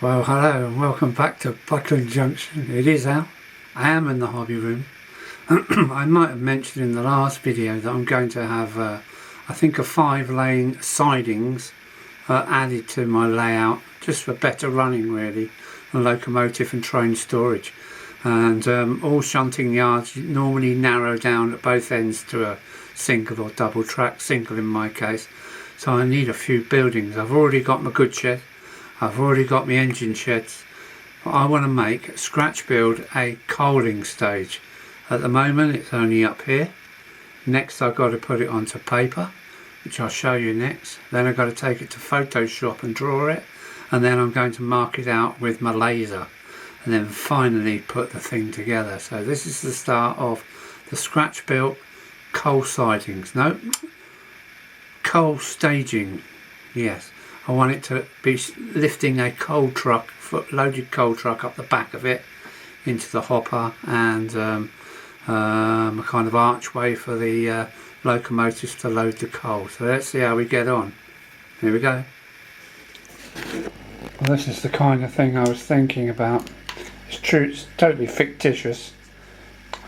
Well, hello and welcome back to Buckland Junction. It is out. I am in the hobby room. I might have mentioned in the last video that I'm going to have, I think, a 5-lane sidings added to my layout, just for better running really, and locomotive and train storage. And all shunting yards normally narrow down at both ends to a single or double track, single in my case. So I need a few buildings. I've already got my good shed. I've already got my engine sheds. I want to make, scratch build, a coaling stage. At the moment it's only up here. Next I've got to put it onto paper, which I'll show you next. Then I've got to take it to Photoshop and draw it, and then I'm going to mark it out with my laser, and then finally put the thing together. So this is the start of the scratch built coal sidings. No, coal staging. Yes, I want it to be lifting a coal truck, loaded coal truck up the back of it into the hopper, and a kind of archway for the locomotives to load the coal. So let's see how we get on. Here we go. Well, this is the kind of thing I was thinking about. It's true, it's totally fictitious.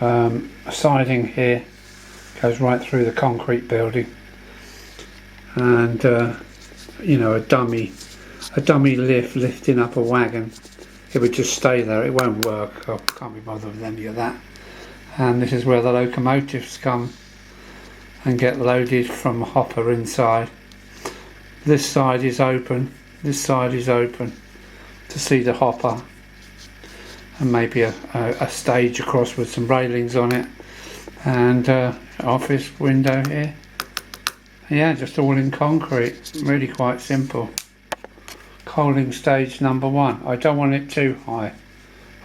A siding here goes right through the concrete building, and you know, a dummy lift lifting up a wagon. It would just stay there, it won't work. I can't be bothered with any of that. And this is where the locomotives come and get loaded from a hopper inside. This side is open, this side is open to see the hopper, and maybe a stage across with some railings on it, and office window here. Yeah, just all in concrete, really quite simple. Coaling stage number 1. I don't want it too high.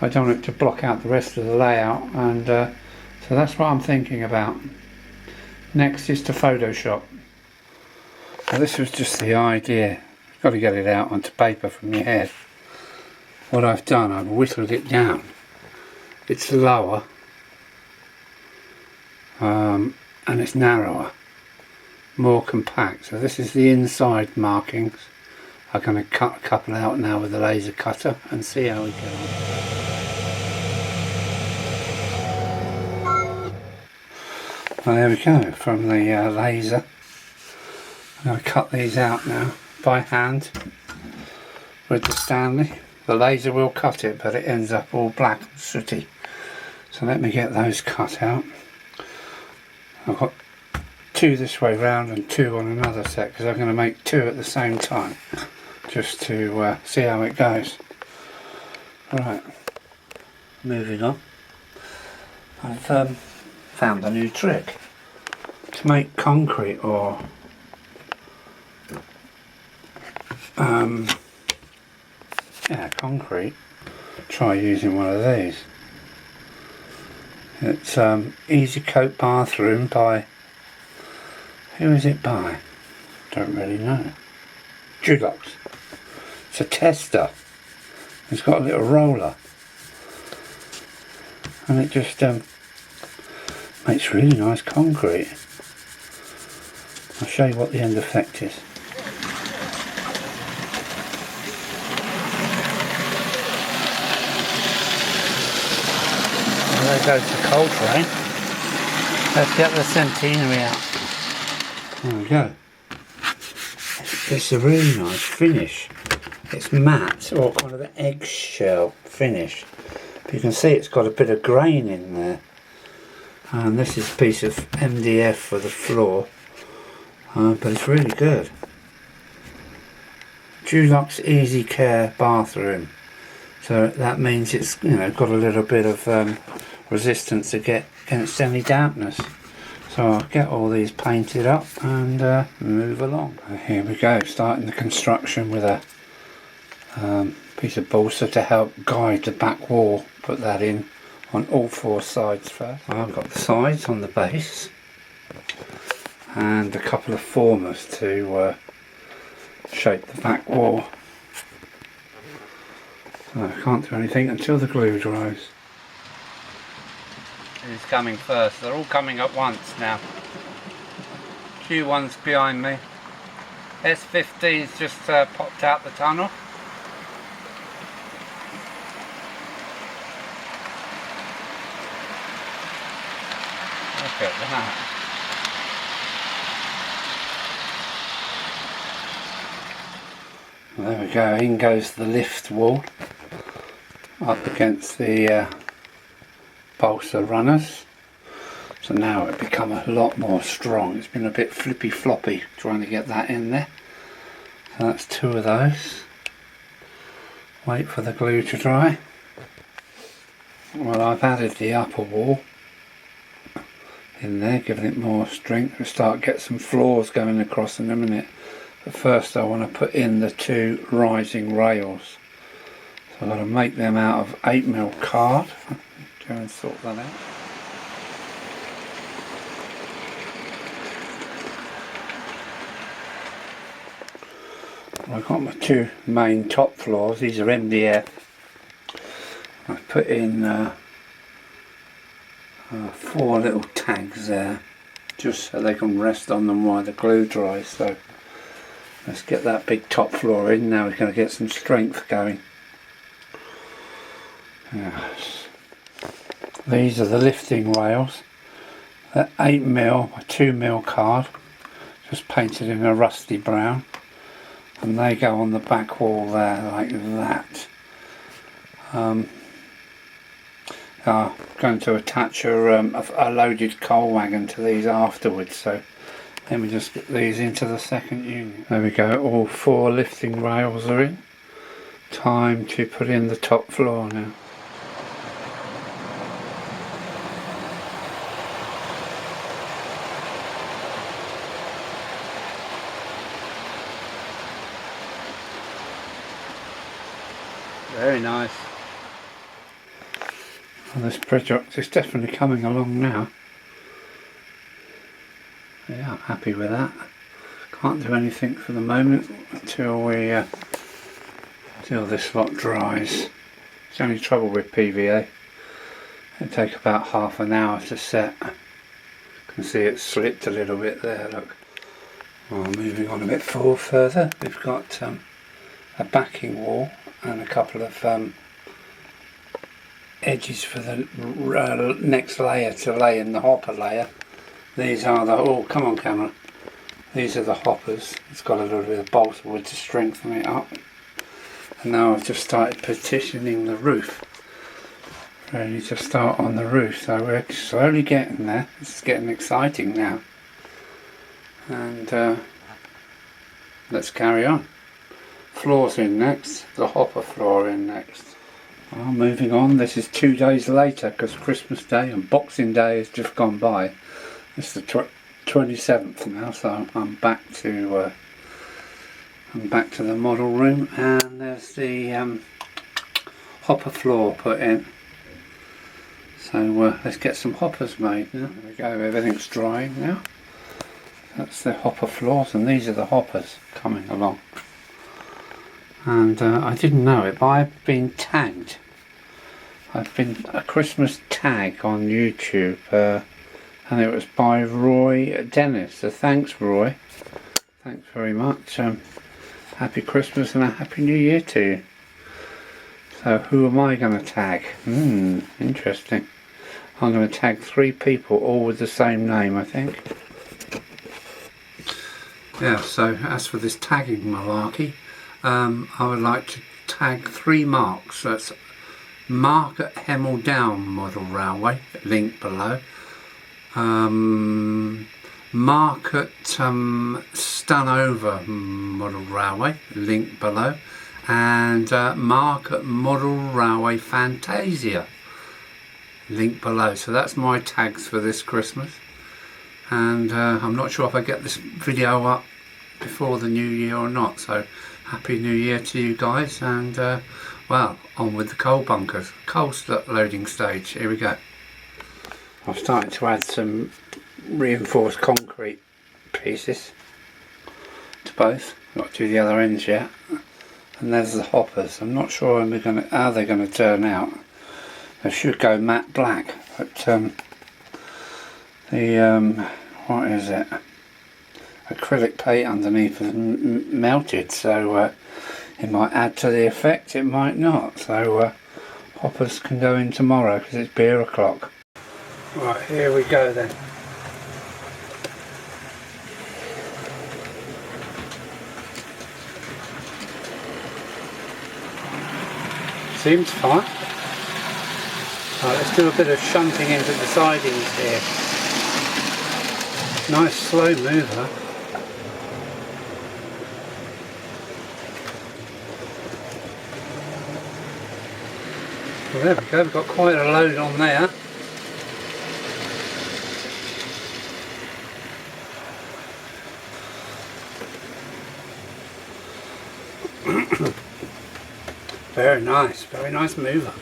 I don't want it to block out the rest of the layout, and so that's what I'm thinking about. Next is to Photoshop. Now this was just the idea. You've got to get it out onto paper from your head. What I've done, I've whittled it down. It's lower and it's narrower, more compact. So this is the inside markings. I'm going to cut a couple out now with the laser cutter and see how we go. Well, there we go, from the laser. I'm going to cut these out now by hand with the Stanley. The laser will cut it, but it ends up all black and sooty. So let me get those cut out. I've got 2 this way round and 2 on another set, because I'm going to make 2 at the same time, just to see how it goes. Right, moving on. I've found a new trick to make concrete, or concrete. Try using one of these. It's Easy Coat Bathroom by, who is it by? Don't really know. Dulux. It's a tester. It's got a little roller, and it just makes really nice concrete. I'll show you what the end effect is. Well, there goes the coal train. Let's get the centenary out. There we go. It's a really nice finish. It's matte, or kind of an eggshell finish. But you can see it's got a bit of grain in there. And this is a piece of MDF for the floor. But it's really good. Dulux Easy Care Bathroom. So that means it's, you know, got a little bit of resistance against any dampness. So I'll get all these painted up and move along. Here we go, starting the construction with a piece of balsa to help guide the back wall. Put that in on all 4 sides first. I've got the sides on the base and a couple of formers to shape the back wall. So I can't do anything until the glue dries. Who's coming first? They're all coming at once now. Q1's behind me. S15's just popped out the tunnel. Look at that. Well, there we go, in goes the lift wall up against the balsa runners. So now it's become a lot more strong. It's been a bit flippy floppy trying to get that in there. So that's 2 of those. Wait for the glue to dry. Well, I've added the upper wall in there, giving it more strength. We'll start get some floors going across in a minute. But first I want to put in the 2 rising rails. So I've got to make them out of 8mm card. Go and sort that out. I've got my 2 main top floors. These are MDF. I've put in 4 little tags there, just so they can rest on them while the glue dries. So let's get that big top floor in. Now we're going to get some strength going. Yes. These are the lifting rails. They're 8mm by 2mm card, just painted in a rusty brown, and they go on the back wall there like that. I'm going to attach a loaded coal wagon to these afterwards, so let me just get these into the second unit. There we go, all 4 lifting rails are in. Time to put in the top floor now. Very nice. Well, this project is definitely coming along now. Yeah, I'm happy with that. Can't do anything for the moment until this lot dries. It's the only trouble with PVA. It'll take about half an hour to set. You can see it slipped a little bit there, look. Well, moving on a bit further, we've got a backing wall and a couple of edges for the next layer to lay in the hopper layer. These are the, oh come on camera, these are the hoppers. It's got a little bit of balsa wood to strengthen it up. And now I've just started petitioning the roof. Ready to start on the roof, so we're slowly getting there. It's getting exciting now. And let's carry on. Floors in next, the hopper floor in next. Well, moving on, this is 2 days later because Christmas Day and Boxing Day has just gone by. It's the 27th now, so I'm back to the model room, and there's the hopper floor put in. So let's get some hoppers made now. There we go, everything's drying now. That's the hopper floors, and these are the hoppers coming along. And I didn't know it, but I've been tagged. I've been a Christmas tag on YouTube, and it was by Roy Dennis. So thanks, Roy. Thanks very much. Happy Christmas and a Happy New Year to you. So who am I going to tag? Interesting. I'm going to tag 3 people, all with the same name, I think. Yeah, so as for this tagging malarkey, I would like to tag 3 marks. That's Mark at Hemel Down Model Railway, link below. Mark at Stunover Model Railway, link below. And Mark at Model Railway Fantasia, link below. So that's my tags for this Christmas. And I'm not sure if I get this video up before the new year or not, so Happy New Year to you guys, and well, on with the coal bunkers. Coal loading stage, here we go. I've started to add some reinforced concrete pieces to both. Got to do the other ends yet. And there's the hoppers. I'm not sure how they're going to turn out. They should go matte black, but what is it? Acrylic paint underneath is melted, so it might add to the effect, it might not. So hoppers can go in tomorrow because it's beer o'clock. Right, here we go then. Seems fine. Right, let's do a bit of shunting into the sidings here. Nice slow mover. Well, there we go, we've got quite a load on there. Very nice mover.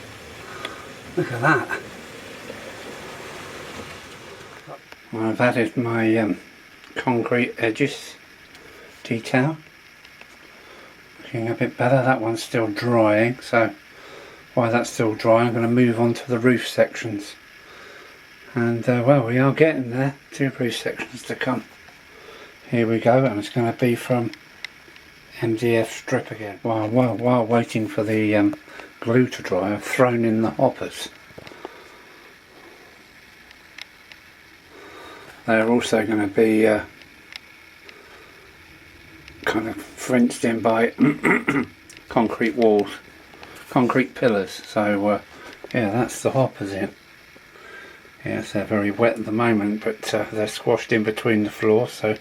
Look at that. I've added my concrete edges detail. Looking a bit better. That one's still drying, so while that's still drying I'm going to move on to the roof sections. And well, we are getting there. 2 roof sections to come. Here we go, and it's going to be from MDF strip again. While waiting for the glue to dry, I've thrown in the hoppers. They're also going to be kind of fenced in by concrete walls, concrete pillars. So yeah, that's the hoppers in. Yes, they're very wet at the moment, but they're squashed in between the floors. So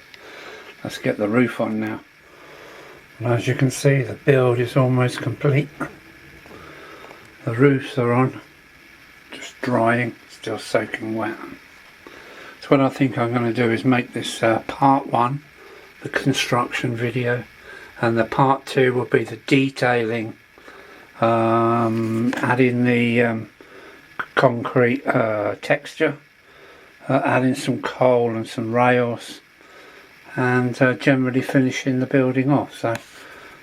let's get the roof on now. And as you can see, the build is almost complete. The roofs are on, just drying, still soaking wet. So what I think I'm going to do is make this part 1, the construction video, and the part 2 will be the detailing, adding the concrete texture, adding some coal and some rails, and generally finishing the building off. So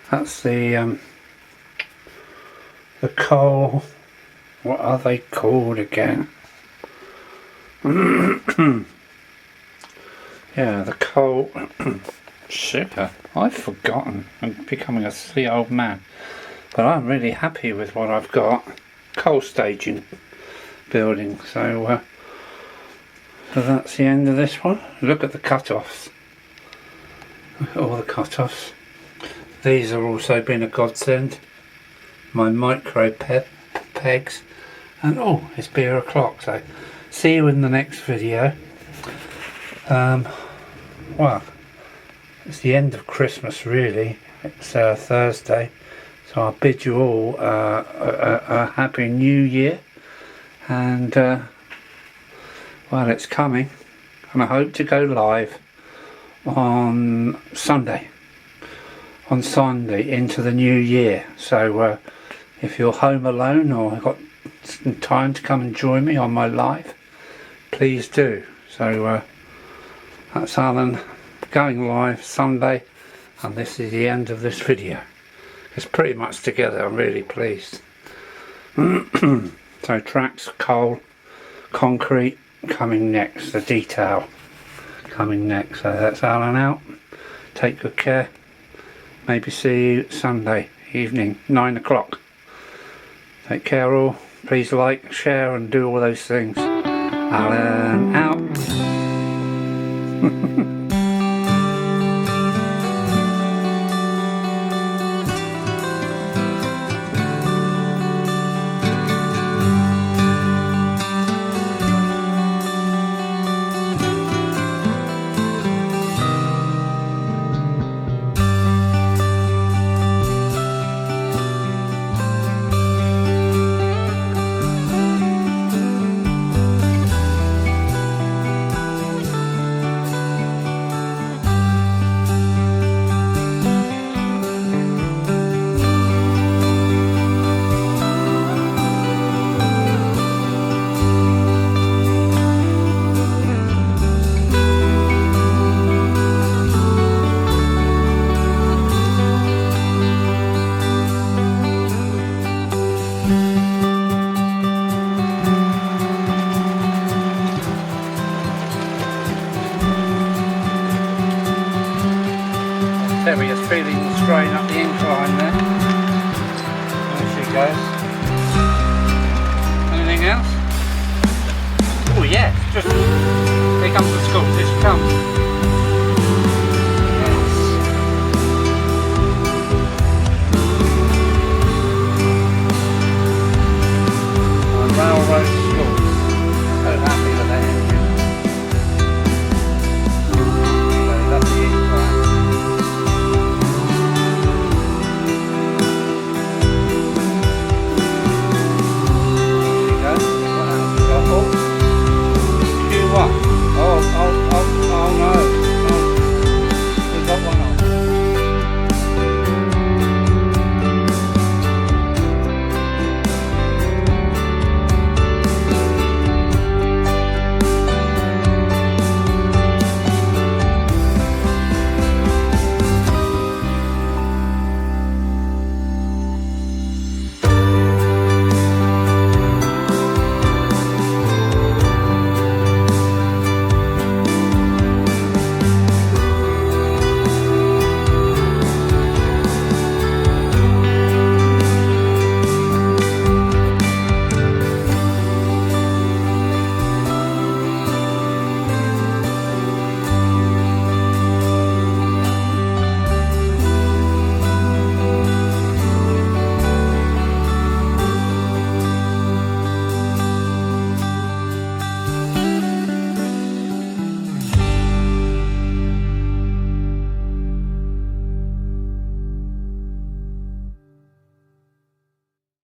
that's the coal, what are they called again? Yeah, the coal super. I've forgotten. I'm becoming a silly old man, but I'm really happy with what I've got. Coal staging building. So that's the end of this one. Look at the cut-offs. Look at all the cut-offs. These have also been a godsend. My micro pegs. And oh, it's beer o'clock, so see you in the next video. Well, it's the end of Christmas really. It's Thursday, so I'll bid you all a happy new year. And well, it's coming, and I hope to go live on Sunday into the new year. So if you're home alone or got some time to come and join me on my live, please do. So that's Alan going live Sunday, and this is the end of this video. It's pretty much together. I'm really pleased. So tracks, coal, concrete coming next, the detail coming next. So that's Alan out. Take good care. Maybe see you Sunday evening, 9 o'clock. Take care all. Please like, share and do all those things. Alan out. There we are, feeling the strain up the incline there. There she goes. Anything else? Oh yes, just here comes the school, this comes.